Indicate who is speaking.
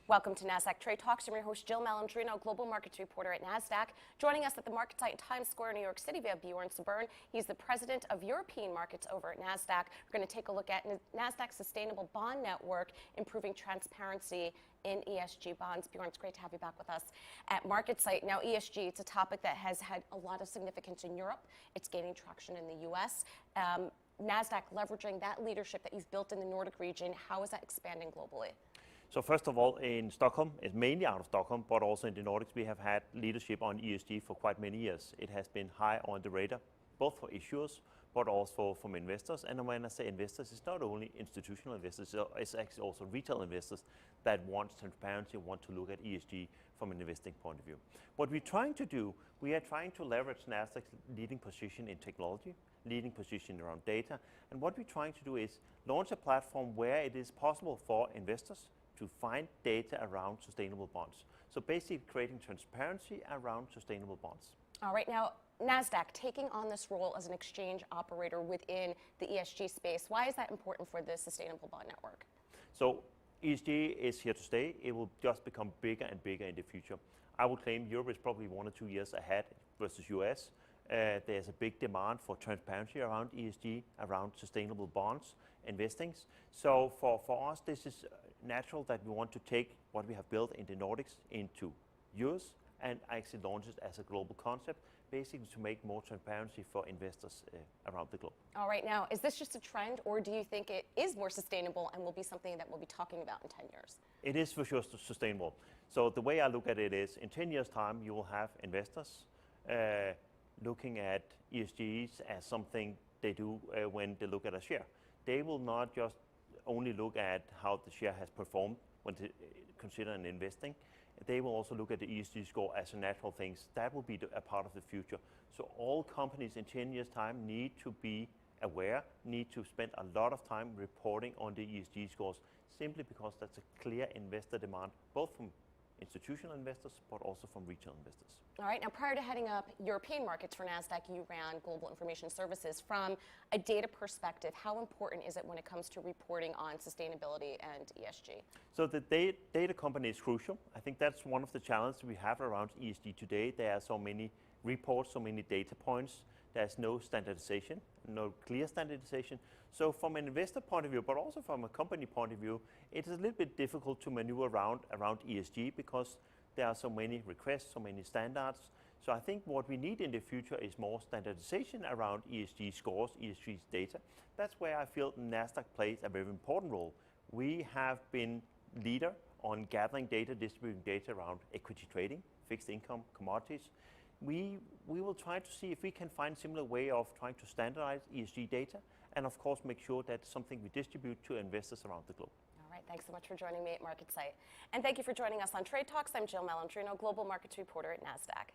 Speaker 1: Welcome to Nasdaq Trade Talks. I'm your host, Jill Malandrino, global markets reporter at Nasdaq. Joining us at the market site in Times Square, New York City, we have Bjorn Sibbern. He's the president of European markets over at Nasdaq. We're going to take a look at Nasdaq's sustainable bond network, improving transparency in ESG bonds. Bjorn, it's great to have you back with us at market site. Now, ESG, it's a topic that has had a lot of significance in Europe. It's gaining traction in the U.S. Nasdaq leveraging that leadership that you've built in the Nordic region. How is that expanding globally?
Speaker 2: So first of all, in Stockholm, it's mainly out of Stockholm, but also in the Nordics, we have had leadership on ESG for quite many years. It has been high on the radar, both for issuers, but also from investors. And when I say investors, it's not only institutional investors, it's actually also retail investors that want transparency, want to look at ESG from an investing point of view. What we're trying to do, we are trying to leverage Nasdaq's leading position in technology, leading position around data. And what we're trying to do is launch a platform where it is possible for investors to find data around sustainable bonds. So basically creating transparency around sustainable bonds.
Speaker 1: All right, now Nasdaq taking on this role as an exchange operator within the ESG space. Why is that important for the sustainable bond network?
Speaker 2: So ESG is here to stay. It will just become bigger and bigger in the future. I would claim Europe is probably 1 or 2 years ahead versus US. There's a big demand for transparency around ESG, around sustainable bonds, investings. So for us, this is natural that we want to take what we have built in the Nordics into US and actually launch it as a global concept, basically to make more transparency for investors around the globe. All
Speaker 1: right, now, is this just a trend, or do you think it is more sustainable and will be something that we'll be talking about in 10 years?
Speaker 2: It is for sure sustainable. So the way I look at it is, in 10 years' time, you will have investors looking at ESGs as something they do when they look at a share. They will not just only look at how the share has performed when they consider an investing. They will also look at the ESG score as a natural thing. That will be a part of the future. So all companies in 10 years' time need to be aware, need to spend a lot of time reporting on the ESG scores, simply because that's a clear investor demand, both from institutional investors, but also from retail investors.
Speaker 1: All right, now prior to heading up European markets for Nasdaq, you ran global information services. From a data perspective, how important is it when it comes to reporting on sustainability and ESG?
Speaker 2: So the data company is crucial. I think that's one of the challenges we have around ESG today. There are so many reports, so many data points. There's no standardization, no clear standardization. So from an investor point of view, but also from a company point of view, it is a little bit difficult to maneuver around ESG because there are so many requests, so many standards. So I think what we need in the future is more standardization around ESG scores, ESG data. That's where I feel Nasdaq plays a very important role. We have been leader on gathering data, distributing data around equity trading, fixed income, commodities. We will try to see if we can find a similar way of trying to standardize ESG data and of course make sure that's something we distribute to investors around the globe.
Speaker 1: All right, thanks so much for joining me at Market Site. And thank you for joining us on Trade Talks. I'm Jill Malandrino, global markets reporter at Nasdaq.